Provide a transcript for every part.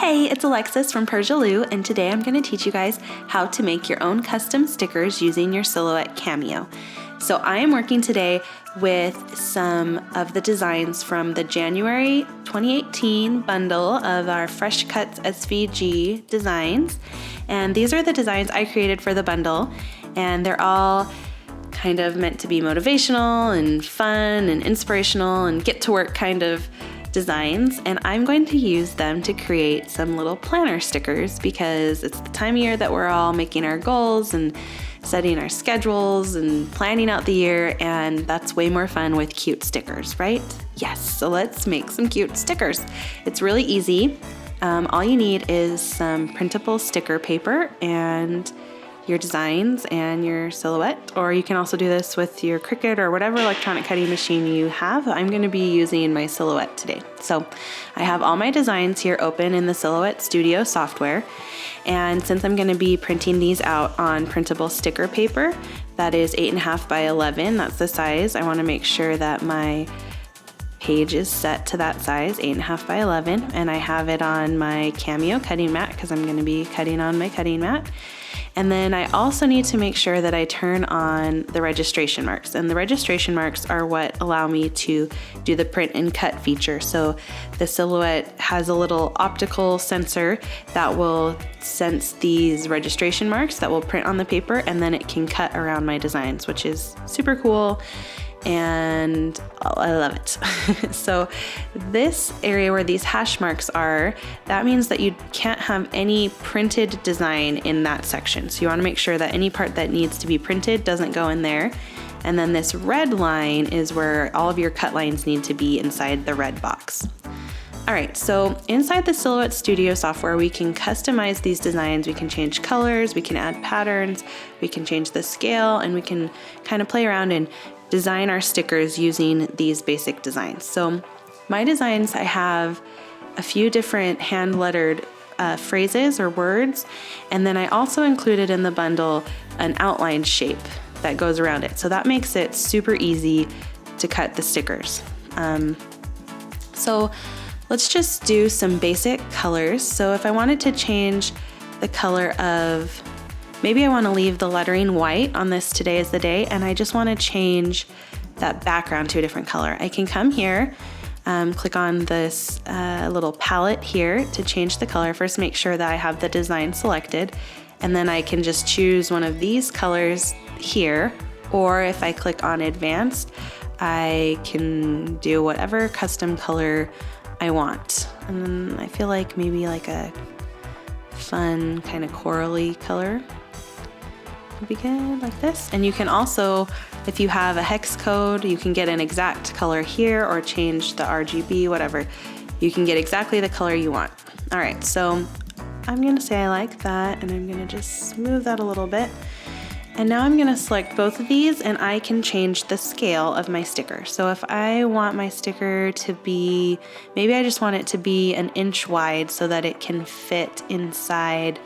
Hey, it's Alexis from Persialoo, and today I'm going to teach you guys how to make your own custom stickers using your Silhouette Cameo. So I am working today with some of the designs from the January 2018 bundle of our Fresh Cuts SVG designs. And these are the designs I created for the bundle, and they're all kind of meant to be motivational and fun and inspirational and get to work kind of designs, and I'm going to use them to create some little planner stickers because it's the time of year that we're all making our goals and setting our schedules and planning out the year, and that's way more fun with cute stickers, right? Yes, so let's make some cute stickers. It's really easy. All you need is some printable sticker paper and your designs and your Silhouette, or you can also do this with your Cricut or whatever electronic cutting machine you have. I'm going to be using my Silhouette today. So I have all my designs here open in the Silhouette Studio software, and since I'm going to be printing these out on printable sticker paper that is 8.5 by 11, that's the size. I want to make sure that my page is set to that size, 8.5 by 11, and I have it on my Cameo cutting mat because I'm going to be cutting on my cutting mat. And then I also need to make sure that I turn on the registration marks, and the registration marks are what allow me to do the print and cut feature. So the Silhouette has a little optical sensor that will sense these registration marks that will print on the paper, and then it can cut around my designs, which is super cool. And I love it. So this area where these hash marks are, that means that you can't have any printed design in that section. So you want to make sure that any part that needs to be printed doesn't go in there. And then this red line is where all of your cut lines need to be inside the red box. All right, so inside the Silhouette Studio software, we can customize these designs. We can change colors, we can add patterns, we can change the scale, and we can kind of play around and design our stickers using these basic designs. So my designs, I have a few different hand-lettered phrases or words, and then I also included in the bundle an outline shape that goes around it. So that makes it super easy to cut the stickers. So let's just do some basic colors. So if I wanted to change the color of, maybe I want to leave the lettering white on this Today is the Day, and I just want to change that background to a different color. I can come here, click on this little palette here to change the color. First, make sure that I have the design selected, and then I can just choose one of these colors here, or if I click on Advanced, I can do whatever custom color I want. And then I feel like maybe like a fun kind of corally color would be good, like this. And you can also, if you have a hex code, you can get an exact color here or change the RGB, whatever. You can get exactly the color you want. All right, so I'm gonna say I like that, and I'm gonna just smooth that a little bit. And now I'm gonna select both of these, and I can change the scale of my sticker. So if I want my sticker to be, maybe I just want it to be 1 inch wide so that it can fit inside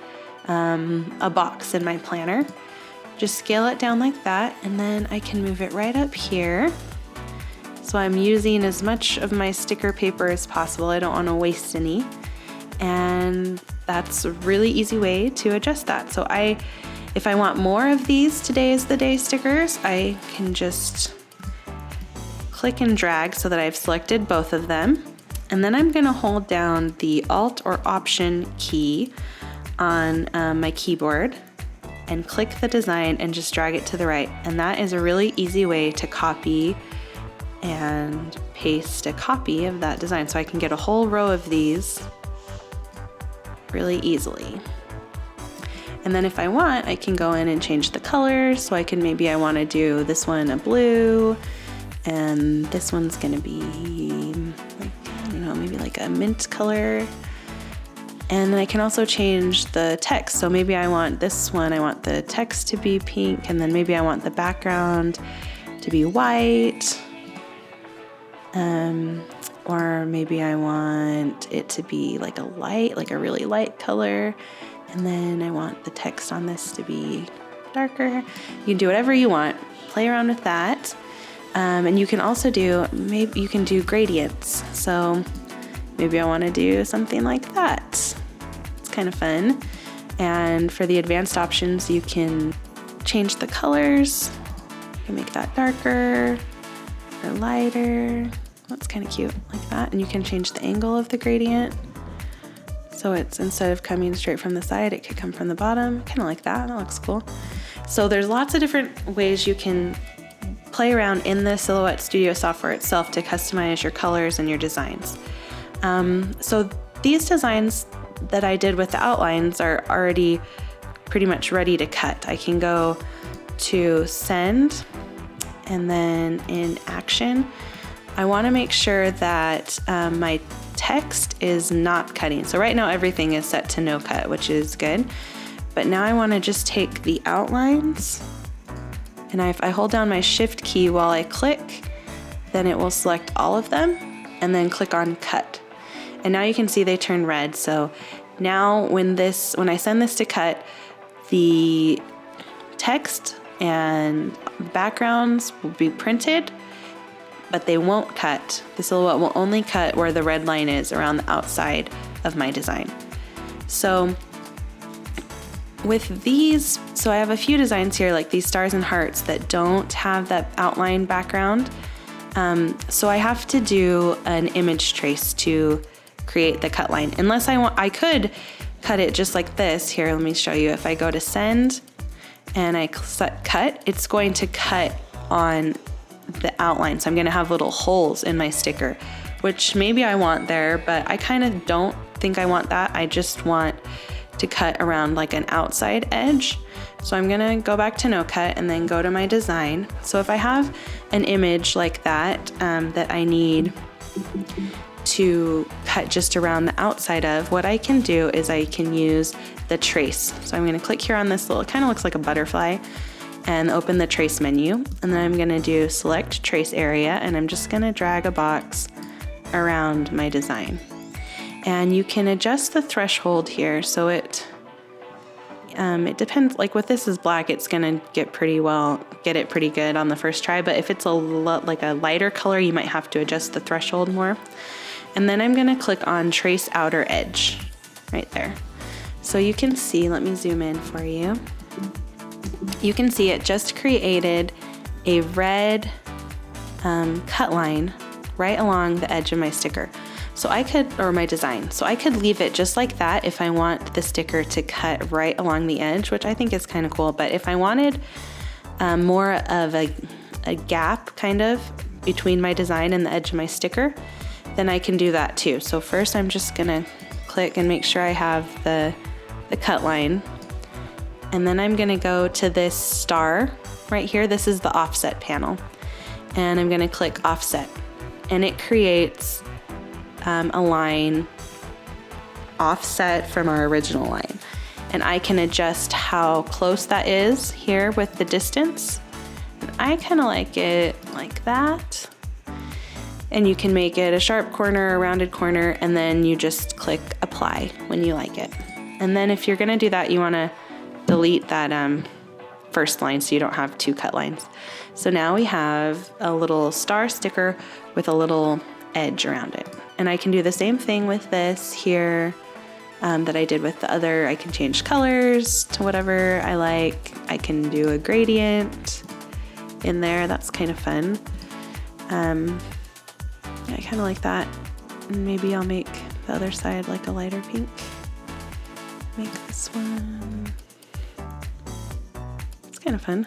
a box in my planner. Just scale it down like that, and then I can move it right up here. So I'm using as much of my sticker paper as possible. I don't want to waste any. And that's a really easy way to adjust that. So if I want more of these Today is the Day stickers, I can just click and drag so that I've selected both of them. And then I'm gonna hold down the Alt or Option key on my keyboard and click the design and just drag it to the right. And that is a really easy way to copy and paste a copy of that design. So I can get a whole row of these really easily. And then if I want, I can go in and change the colors. So maybe I want to do this one a blue, and this one's gonna be like, I don't know, maybe like a mint color. And then I can also change the text. So maybe I want this one, I want the text to be pink, and then maybe I want the background to be white. Or maybe I want it to be like a really light color. And then I want the text on this to be darker. You can do whatever you want. Play around with that. And you can also maybe you can do gradients. So maybe I want to do something like that. kind of fun. And for the advanced options, you can change the colors. You can make that darker or lighter. That's kind of cute, like that. And you can change the angle of the gradient. So it's, instead of coming straight from the side, it could come from the bottom. Kind of like that. That looks cool. So there's lots of different ways you can play around in the Silhouette Studio software itself to customize your colors and your designs. So these designs that I did with the outlines are already pretty much ready to cut. I can go to send, and then in action, I want to make sure that my text is not cutting. So right now everything is set to no cut, which is good. But now I want to just take the outlines, and if I hold down my shift key while I click, then it will select all of them and then click on cut. And now you can see they turn red. So now when I send this to cut, the text and backgrounds will be printed, but they won't cut. The silhouette will only cut where the red line is around the outside of my design. So with these, so I have a few designs here, like these stars and hearts, that don't have that outline background. So I have to do an image trace to create the cut line. Unless I could cut it just like this. Here, let me show you. If I go to send and I cut, it's going to cut on the outline. So I'm gonna have little holes in my sticker, which maybe I want there, but I kind of don't think I want that. I just want to cut around like an outside edge. So I'm gonna go back to no cut and then go to my design. So if I have an image like that, that I need to cut just around the outside of, what I can do is I can use the trace. So I'm gonna click here on this little, it kind of looks like a butterfly, and open the trace menu. And then I'm gonna do select trace area, and I'm just gonna drag a box around my design. And you can adjust the threshold here. So it depends, like with this is black, it's gonna get it pretty good on the first try. But if it's like a lighter color, you might have to adjust the threshold more. And then I'm gonna click on trace outer edge right there. So you can see, let me zoom in for you. You can see it just created a red cut line right along the edge of my sticker. So I could, or my design, so I could leave it just like that if I want the sticker to cut right along the edge, which I think is kind of cool. But if I wanted more of a gap kind of between my design and the edge of my sticker, then I can do that too. So first I'm just gonna click and make sure I have the cut line. And then I'm gonna go to this star right here. This is the offset panel. And I'm gonna click offset. And it creates a line offset from our original line. And I can adjust how close that is here with the distance. And I kind of like it like that. And you can make it a sharp corner, a rounded corner, and then you just click apply when you like it. And then if you're gonna do that, you wanna delete that first line so you don't have two cut lines. So now we have a little star sticker with a little edge around it. And I can do the same thing with this here that I did with the other. I can change colors to whatever I like. I can do a gradient in there. That's kind of fun. Yeah, I kind of like that. And maybe I'll make the other side like a lighter pink. Make this one. It's kind of fun.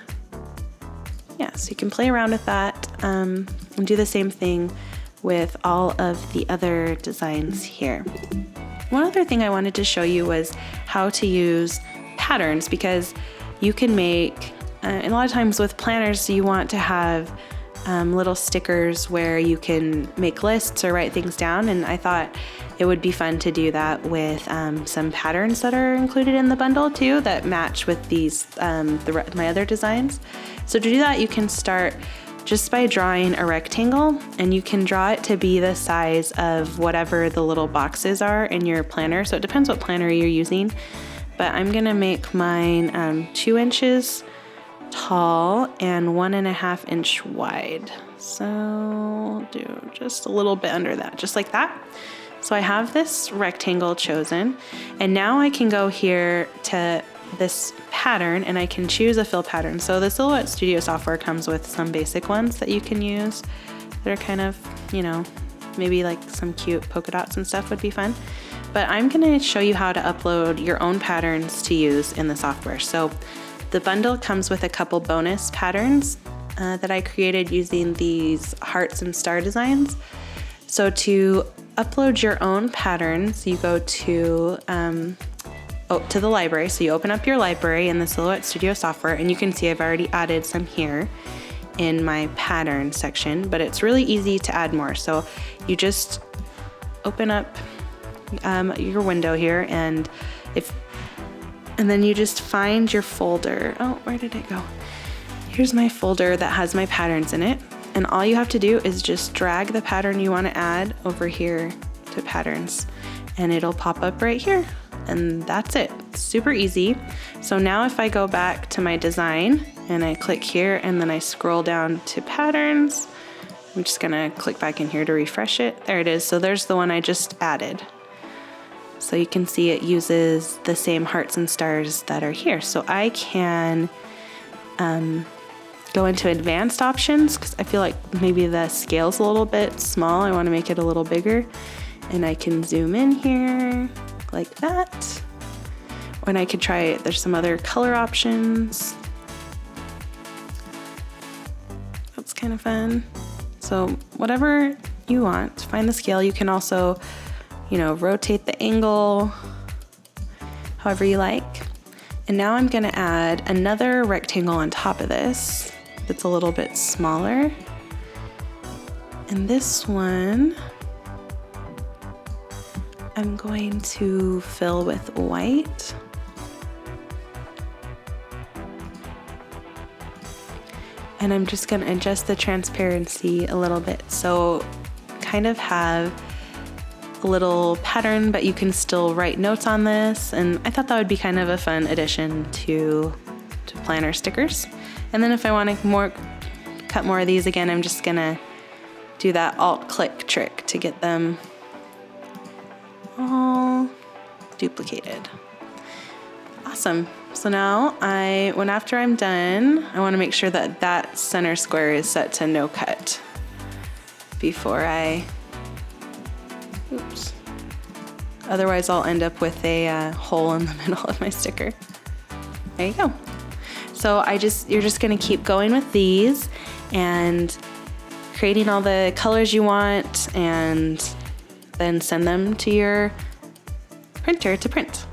Yeah, so you can play around with that and do the same thing with all of the other designs here. One other thing I wanted to show you was how to use patterns, because you can make, a lot of times with planners, you want to have little stickers where you can make lists or write things down, and I thought it would be fun to do that with some patterns that are included in the bundle too that match with these my other designs. So to do that, you can start just by drawing a rectangle, and you can draw it to be the size of whatever the little boxes are in your planner. So it depends what planner you're using, but I'm gonna make mine 2 inches tall and 1.5 inch wide. So I'll do just a little bit under that, just like that. So I have this rectangle chosen, and now I can go here to this pattern and I can choose a fill pattern. So the Silhouette Studio software comes with some basic ones that you can use that are kind of, you know, maybe like some cute polka dots and stuff would be fun. But I'm gonna show you how to upload your own patterns to use in the software. So the bundle comes with a couple bonus patterns that I created using these hearts and star designs. So to upload your own patterns, you go to the library. So you open up your library in the Silhouette Studio software, and you can see I've already added some here in my pattern section, but it's really easy to add more. So you just open up your window here, and then you just find your folder. Oh, where did it go? Here's my folder that has my patterns in it. And all you have to do is just drag the pattern you want to add over here to patterns, and it'll pop up right here. And that's it. It's super easy. So now if I go back to my design and I click here and then I scroll down to patterns, I'm just gonna click back in here to refresh it. There it is. So there's the one I just added. So you can see it uses the same hearts and stars that are here. So I can go into advanced options because I feel like maybe the scale's a little bit small. I want to make it a little bigger, and I can zoom in here like that. And I could try, there's some other color options. That's kind of fun. So whatever you want, find the scale. You can also, you know, rotate the angle however you like. And now I'm gonna add another rectangle on top of this that's a little bit smaller. And this one, I'm going to fill with white. And I'm just gonna adjust the transparency a little bit. So kind of have a little pattern, but you can still write notes on this. And I thought that would be kind of a fun addition to planner stickers. And then if I want to cut more of these again, I'm just gonna do that Alt-click trick to get them all duplicated. Awesome. So now after I'm done, I want to make sure that that center square is set to no cut before oops. Otherwise I'll end up with a hole in the middle of my sticker. There you go. So you're just gonna keep going with these and creating all the colors you want, and then send them to your printer to print.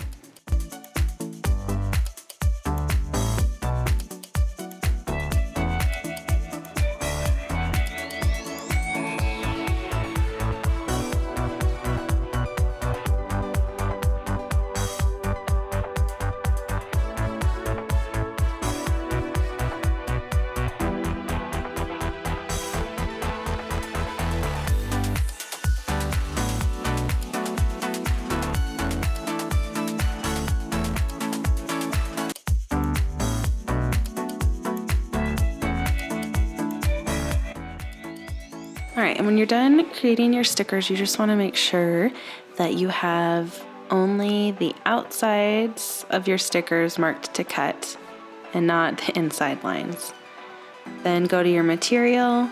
All right, and when you're done creating your stickers, you just want to make sure that you have only the outsides of your stickers marked to cut and not the inside lines. Then go to your material,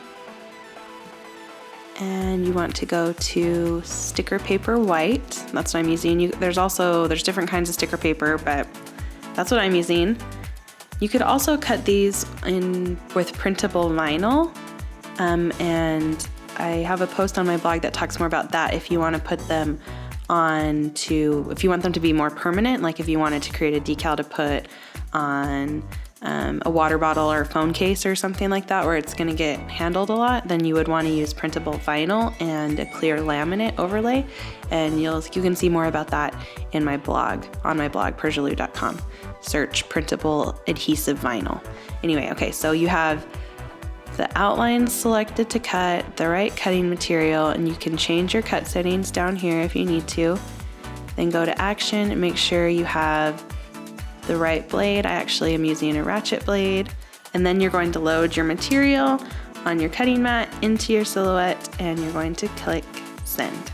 and you want to go to sticker paper white. That's what I'm using. There's different kinds of sticker paper, but that's what I'm using. You could also cut these in with printable vinyl. And I have a post on my blog that talks more about that if you want to put them if you want them to be more permanent, like if you wanted to create a decal to put on a water bottle or a phone case or something like that where it's going to get handled a lot, then you would want to use printable vinyl and a clear laminate overlay. And you can see more about that in my blog, on my blog, perjaloo.com. Search printable adhesive vinyl. Anyway, okay, so you have the outlines selected to cut, the right cutting material, and you can change your cut settings down here if you need to. Then go to action and make sure you have the right blade. I actually am using a ratchet blade. And then you're going to load your material on your cutting mat into your Silhouette, and you're going to click send.